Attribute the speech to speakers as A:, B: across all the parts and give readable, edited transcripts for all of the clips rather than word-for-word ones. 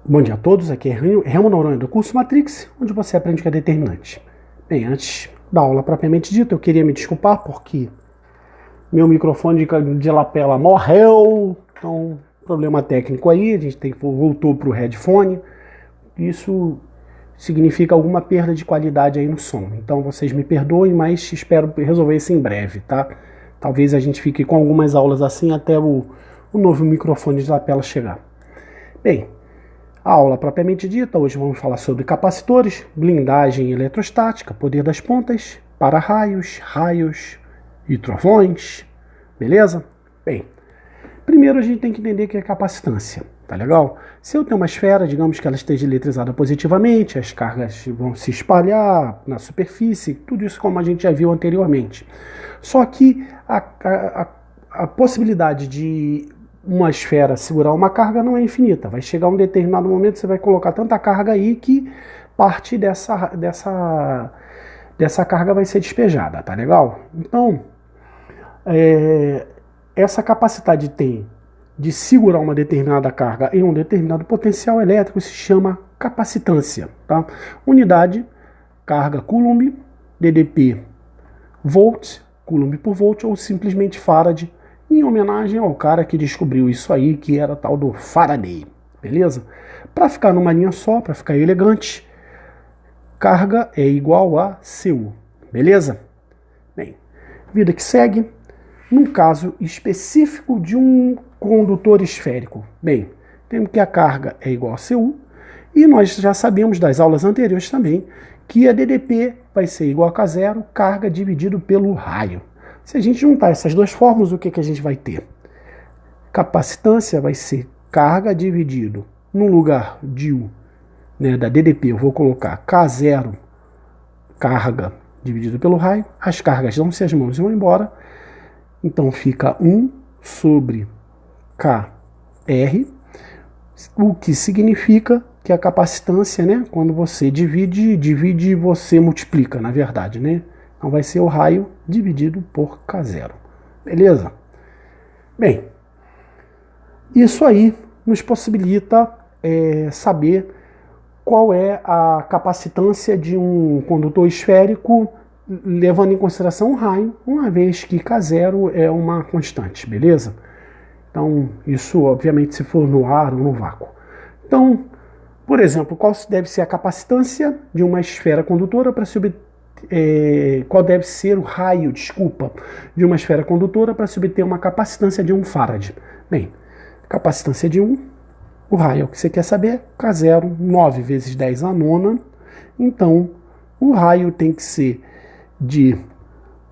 A: Bom dia a todos, aqui é Remo Noronha do curso Matrix, onde você aprende o que é determinante. Bem, antes da aula propriamente dita, eu queria me desculpar porque meu microfone de lapela morreu, então problema técnico aí, a gente voltou para o headphone, isso significa alguma perda de qualidade aí no som. Então vocês me perdoem, mas espero resolver isso em breve, tá? Talvez a gente fique com algumas aulas assim até o novo microfone de lapela chegar. Bem, a aula propriamente dita, hoje vamos falar sobre capacitores, blindagem eletrostática, poder das pontas, para-raios, raios e trovões, beleza? Bem, primeiro a gente tem que entender o que é capacitância, tá legal? Se eu tenho uma esfera, digamos que ela esteja eletrizada positivamente, as cargas vão se espalhar na superfície, tudo isso como a gente já viu anteriormente. Só que a possibilidade de uma esfera segurar uma carga não é infinita. Vai chegar um determinado momento, você vai colocar tanta carga aí que parte dessa carga vai ser despejada, tá legal? Então, essa capacidade tem de segurar uma determinada carga em um determinado potencial elétrico se chama capacitância, tá? Unidade, carga Coulomb, DDP, volt, Coulomb por volt, ou simplesmente Farad, em homenagem ao cara que descobriu isso aí, que era tal do Faraday, beleza? Para ficar numa linha só, para ficar elegante, carga é igual a Cu, beleza? Bem, vida que segue, num caso específico de um condutor esférico. Bem, temos que a carga é igual a Cu, e nós já sabemos das aulas anteriores também que a DDP vai ser igual a K0, carga dividido pelo raio. Se a gente juntar essas duas fórmulas, o que a gente vai ter? Capacitância vai ser carga dividido, no lugar de U, né, da DDP, eu vou colocar K0, carga dividido pelo raio, as cargas dão-se as mãos e vão embora, então fica 1 sobre KR, o que significa que a capacitância, né, quando você divide você multiplica, na verdade, né? Então vai ser o raio dividido por K0. Beleza? Bem, isso aí nos possibilita saber qual é a capacitância de um condutor esférico levando em consideração o raio, uma vez que K0 é uma constante, beleza? Então, isso obviamente se for no ar ou no vácuo. Então, por exemplo, qual deve ser a capacitância de uma esfera condutora para se obter qual deve ser o raio, de uma esfera condutora para se obter uma capacitância de 1 farad. Bem, capacitância de 1, o raio é o que você quer saber, K0, 9 vezes 10 a nona, então o raio tem que ser de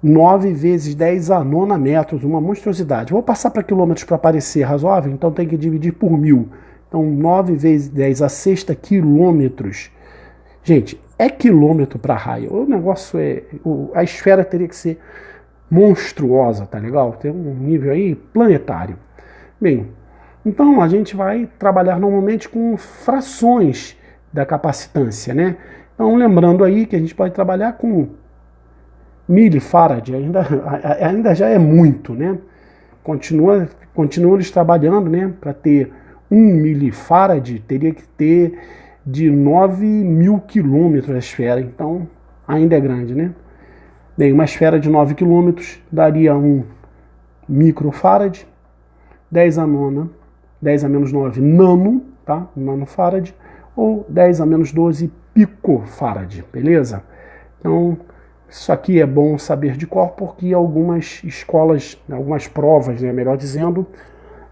A: 9 vezes 10 a nona metros, uma monstruosidade. Vou passar para quilômetros para parecer razoável, então tem que dividir por 1000. Então 9 vezes 10 a sexta quilômetros. Gente, é quilômetro para raio. O negócio a esfera teria que ser monstruosa, tá legal? Tem um nível aí planetário. Bem, então a gente vai trabalhar normalmente com frações da capacitância, né? Então lembrando aí que a gente pode trabalhar com milifarad, ainda já é muito, né? Continuamos trabalhando, né? Para ter 1 milifarad, teria que ter de 9.000 quilômetros a esfera, então ainda é grande, né? Bem, uma esfera de 9 quilômetros daria 1 microfarad, 10 a nona, 10 a menos 9 nano, tá? Nanofarad, ou 10 a menos 12 picofarad, beleza? Então, isso aqui é bom saber de cor, porque algumas escolas, algumas provas, né, melhor dizendo,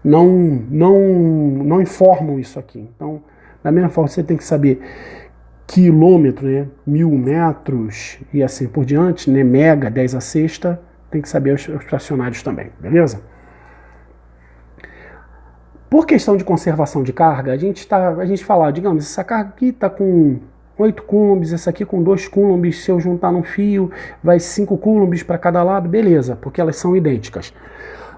A: não informam isso aqui. Então, da mesma forma, você tem que saber quilômetro, né, 1000 metros e assim por diante, né, mega, 10 a sexta, tem que saber os fracionários também, beleza? Por questão de conservação de carga, a gente fala, digamos, essa carga aqui está com 8 coulombs, essa aqui com 2 coulombs, se eu juntar num fio, vai 5 coulombs para cada lado, beleza, porque elas são idênticas.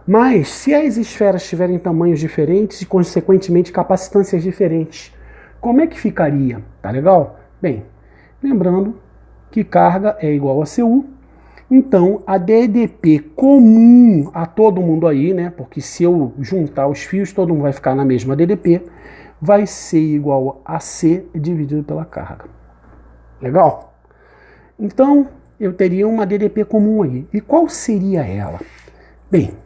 A: Mas, se as esferas tiverem tamanhos diferentes e, consequentemente, capacitâncias diferentes, como é que ficaria? Tá legal? Bem, lembrando que carga é igual a Cu, então a DDP comum a todo mundo aí, né? Porque se eu juntar os fios, todo mundo vai ficar na mesma DDP, vai ser igual a C dividido pela carga. Legal? Então, eu teria uma DDP comum aí. E qual seria ela? Bem,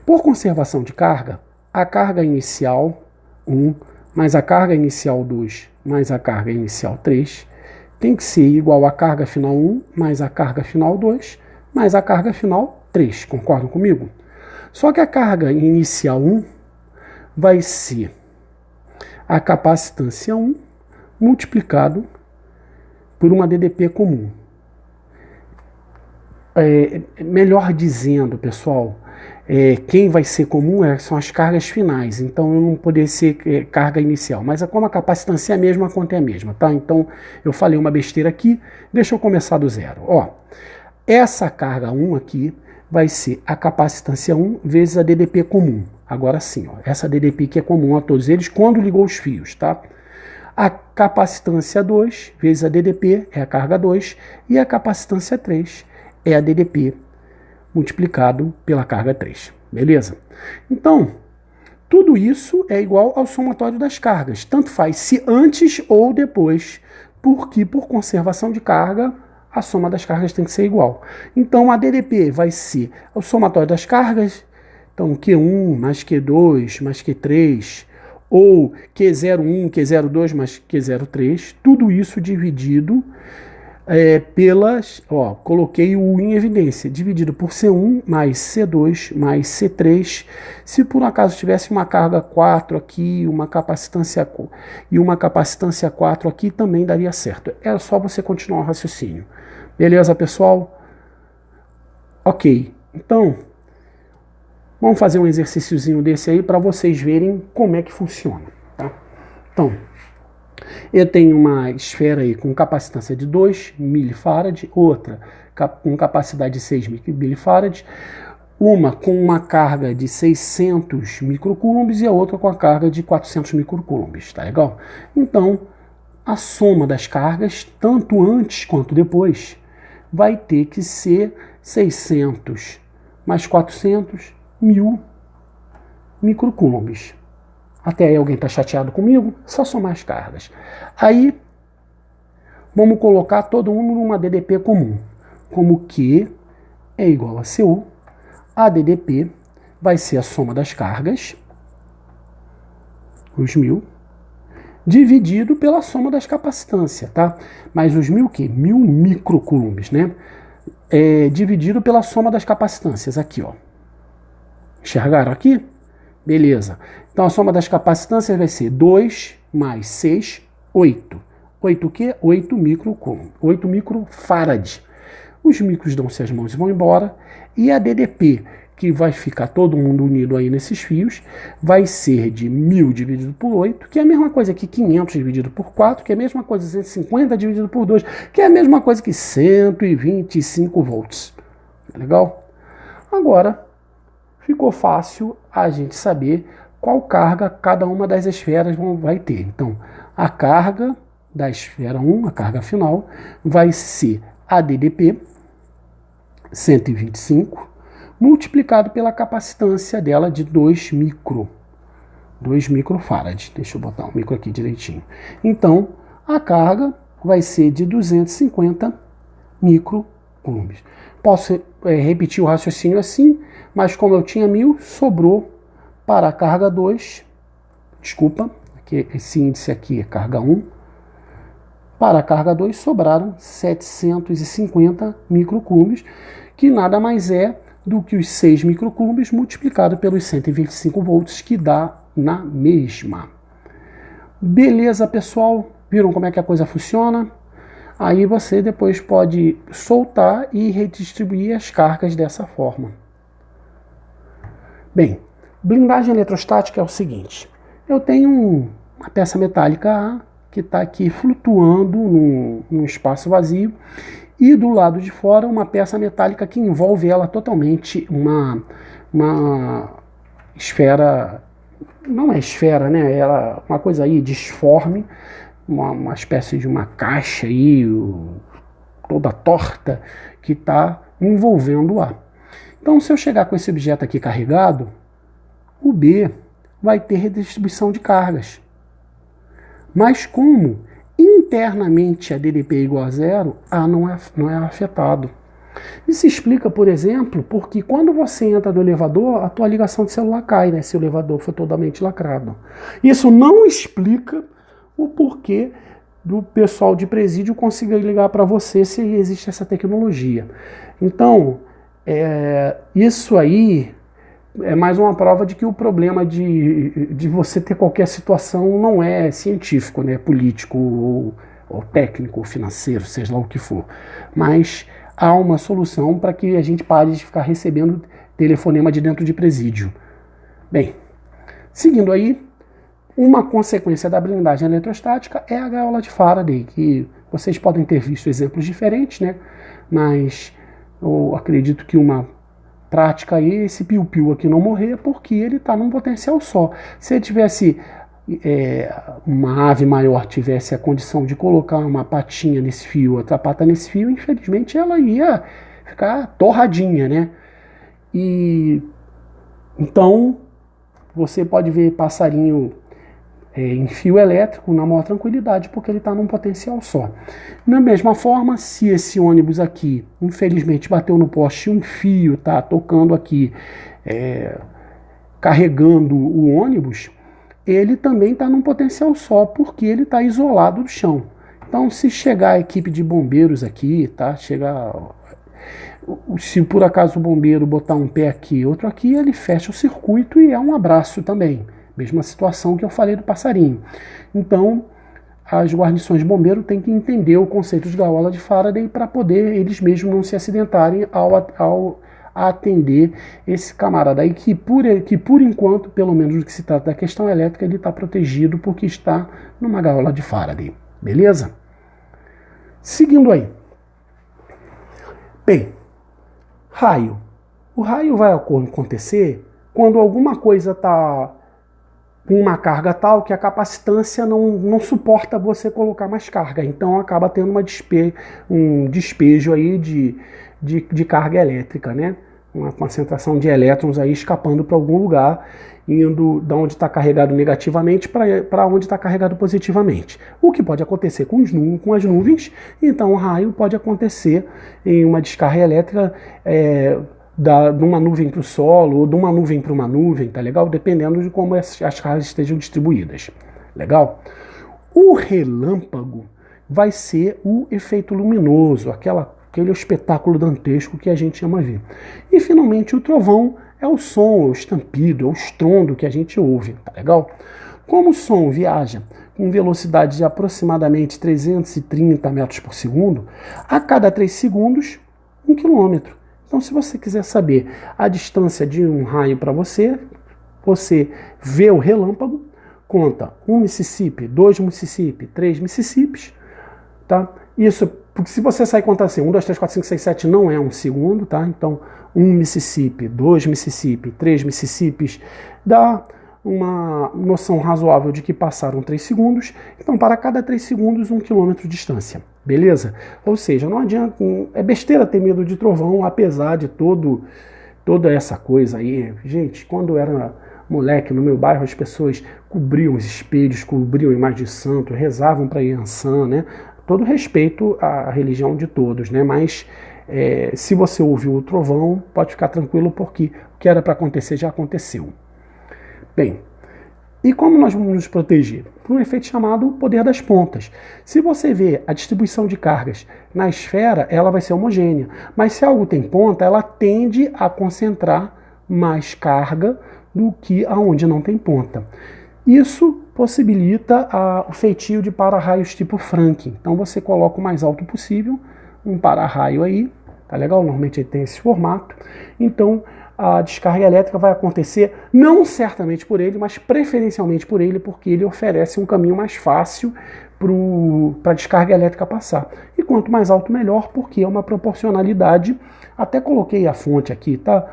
A: por conservação de carga, a carga inicial 1 mais a carga inicial 2 mais a carga inicial 3 tem que ser igual à carga final 1 mais a carga final 2 mais a carga final 3. Concordam comigo? Só que a carga inicial 1 vai ser a capacitância 1 multiplicado por uma DDP comum. Melhor dizendo, pessoal, quem vai ser comum são as cargas finais, então eu não poderia ser carga inicial, mas como a capacitância é a mesma, a conta é a mesma, tá? Então eu falei uma besteira aqui, deixa eu começar do zero. Ó, essa carga 1 aqui vai ser a capacitância 1 vezes a DDP comum. Agora sim, ó, essa DDP que é comum a todos eles quando ligou os fios, tá? A capacitância 2 vezes a DDP é a carga 2 e a capacitância 3 é a DDP multiplicado pela carga 3, beleza? Então, tudo isso é igual ao somatório das cargas, tanto faz se antes ou depois, porque por conservação de carga, a soma das cargas tem que ser igual. Então, a DDP vai ser o somatório das cargas, então Q1 mais Q2 mais Q3, ou Q01, Q02 mais Q03, tudo isso dividido pelas, ó, coloquei o U em evidência, dividido por C1 mais C2 mais C3. Se por um acaso tivesse uma carga 4 aqui, uma capacitância 4 aqui, também daria certo. Era só você continuar o raciocínio. Beleza, pessoal? Ok, então vamos fazer um exercíciozinho desse aí para vocês verem como é que funciona, tá? Então, eu tenho uma esfera aí com capacitância de 2 milifarad, outra com capacidade de 6 milifarad, uma com uma carga de 600 microcoulombs e a outra com a carga de 400 microcoulombs, tá legal? Então, a soma das cargas, tanto antes quanto depois, vai ter que ser 600 mais 400, 1000 microcoulombs. Até aí alguém está chateado comigo? Só somar as cargas. Aí, vamos colocar todo mundo numa DDP comum. Como Q é igual a CU, a DDP vai ser a soma das cargas, os 1000, dividido pela soma das capacitâncias, tá? Mas os 1000 que? 1000 microcoulombs, né? Dividido pela soma das capacitâncias, aqui, ó. Enxergaram aqui? Beleza. Então a soma das capacitâncias vai ser 2 mais 6, 8. 8 o quê? 8 microcoulomb, 8 microfarad. Os micros dão-se as mãos e vão embora. E a DDP, que vai ficar todo mundo unido aí nesses fios, vai ser de 1000 dividido por 8, que é a mesma coisa que 500 dividido por 4, que é a mesma coisa que 150 dividido por 2, que é a mesma coisa que 125 volts. Legal? Agora, ficou fácil a gente saber qual carga cada uma das esferas vai ter. Então, a carga da esfera 1, a carga final, vai ser a DDP, 125, multiplicado pela capacitância dela de 2 microfarad. Deixa eu botar o micro aqui direitinho. Então, a carga vai ser de 250 microcoulombs. Posso repetir o raciocínio assim, mas como eu tinha 1000, sobrou para a carga 2, desculpa, aqui, esse índice aqui é carga 1, para a carga 2 sobraram 750 microcoulombs, que nada mais é do que os 6 microcoulombs multiplicado pelos 125 volts, que dá na mesma. Beleza, pessoal? Viram como é que a coisa funciona? Aí você depois pode soltar e redistribuir as cargas dessa forma. Bem, blindagem eletrostática é o seguinte. Eu tenho uma peça metálica A que está aqui flutuando num espaço vazio e do lado de fora uma peça metálica que envolve ela totalmente, uma esfera, não é esfera, né? Ela, uma coisa aí disforme, uma espécie de uma caixa aí, toda torta, que está envolvendo o A. Então, se eu chegar com esse objeto aqui carregado, o B vai ter redistribuição de cargas. Mas como internamente a DDP é igual a zero, A não é afetado. Isso explica, por exemplo, porque quando você entra no elevador, a tua ligação de celular cai, né, se o elevador for totalmente lacrado. Isso não explica o porquê do pessoal de presídio conseguir ligar para você se existe essa tecnologia. Então, isso aí é mais uma prova de que o problema de você ter qualquer situação não é científico, né, político ou técnico, ou financeiro, seja lá o que for. Mas há uma solução para que a gente pare de ficar recebendo telefonema de dentro de presídio. Bem, seguindo aí, uma consequência da blindagem eletrostática é a gaiola de Faraday, que vocês podem ter visto exemplos diferentes, né? Mas eu acredito que uma prática aí, esse piu-piu aqui não morrer, porque ele está num potencial só. Se ele tivesse uma ave maior tivesse a condição de colocar uma patinha nesse fio, outra pata nesse fio, infelizmente ela ia ficar torradinha, né? E então você pode ver passarinho em fio elétrico na maior tranquilidade, porque ele está num potencial só. Da mesma forma, se esse ônibus aqui, infelizmente, bateu no poste, um fio está tocando aqui, carregando o ônibus, ele também está num potencial só, porque ele está isolado do chão. Então, se chegar a equipe de bombeiros aqui, tá? Se por acaso o bombeiro botar um pé aqui, outro aqui, ele fecha o circuito e é um abraço também. Mesma situação que eu falei do passarinho. Então, as guarnições de bombeiro têm que entender o conceito de gaiola de Faraday para poder eles mesmos não se acidentarem ao atender esse camarada aí que por enquanto, pelo menos no que se trata da questão elétrica, ele está protegido porque está numa gaiola de Faraday. Beleza? Seguindo aí. Bem, raio. O raio vai acontecer quando alguma coisa está com uma carga tal que a capacitância não suporta você colocar mais carga. Então acaba tendo um despejo aí de carga elétrica, né? Uma concentração de elétrons aí escapando para algum lugar, indo da onde está carregado negativamente para onde está carregado positivamente. O que pode acontecer com as nuvens, então o raio pode acontecer em uma descarga elétrica de uma nuvem para o solo ou de uma nuvem para uma nuvem, tá legal? Dependendo de como as cargas estejam distribuídas. Legal? O relâmpago vai ser o efeito luminoso, aquele espetáculo dantesco que a gente ama ver. E finalmente o trovão é o som, o estampido, o estrondo que a gente ouve, tá legal? Como o som viaja com velocidade de aproximadamente 330 metros por segundo, a cada 3 segundos, 1 quilômetro. Então, se você quiser saber a distância de um raio para você vê o relâmpago, conta 1 Mississippi, 2 Mississippi, 3 Mississippis, tá? Isso, porque se você sair contar assim, 1, 2, 3, 4, 5, 6, 7 não é um segundo, tá? Então, 1 Mississippi, 2 Mississippi, 3 Mississippis, dá uma noção razoável de que passaram 3 segundos. Então, para cada 3 segundos, 1 quilômetro de distância. Beleza? Ou seja, não adianta, é besteira ter medo de trovão, apesar de toda essa coisa aí. Gente, quando eu era moleque no meu bairro, as pessoas cobriam os espelhos, cobriam a imagem de santo, rezavam para Iansã, né? Todo respeito à religião de todos, né? Mas se você ouviu o trovão, pode ficar tranquilo, porque o que era para acontecer já aconteceu. Bem, e como nós vamos nos proteger? Por um efeito chamado poder das pontas. Se você vê a distribuição de cargas na esfera, ela vai ser homogênea. Mas se algo tem ponta, ela tende a concentrar mais carga do que aonde não tem ponta. Isso possibilita o feitio de para-raios tipo Franklin. Então você coloca o mais alto possível, um para-raio aí, tá legal? Normalmente ele tem esse formato. Então a descarga elétrica vai acontecer, não certamente por ele, mas preferencialmente por ele, porque ele oferece um caminho mais fácil para a descarga elétrica passar. E quanto mais alto, melhor, porque é uma proporcionalidade. Até coloquei a fonte aqui, tá?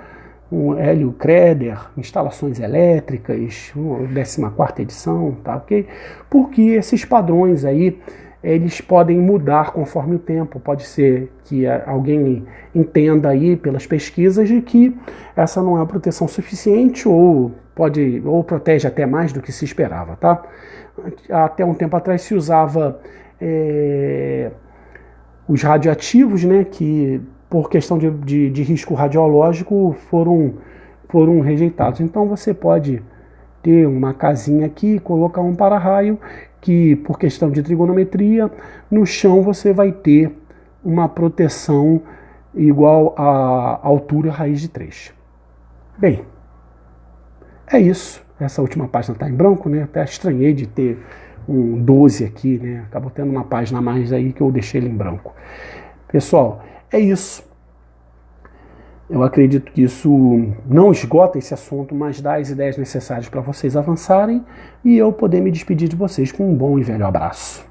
A: Um Hélio Creder, instalações elétricas, 14ª edição, tá ok? Porque esses padrões aí eles podem mudar conforme o tempo. Pode ser que alguém entenda aí pelas pesquisas de que essa não é uma proteção suficiente ou protege até mais do que se esperava, tá? Até um tempo atrás se usava os radioativos, né, que por questão de risco radiológico foram rejeitados. Então você pode ter uma casinha aqui, colocar um para-raio, que por questão de trigonometria, no chão você vai ter uma proteção igual à altura raiz de 3. Bem, é isso. Essa última página está em branco, né? Até estranhei de ter um 12 aqui, né? Acabou tendo uma página a mais aí que eu deixei ele em branco. Pessoal, é isso. Eu acredito que isso não esgota esse assunto, mas dá as ideias necessárias para vocês avançarem e eu poder me despedir de vocês com um bom e velho abraço.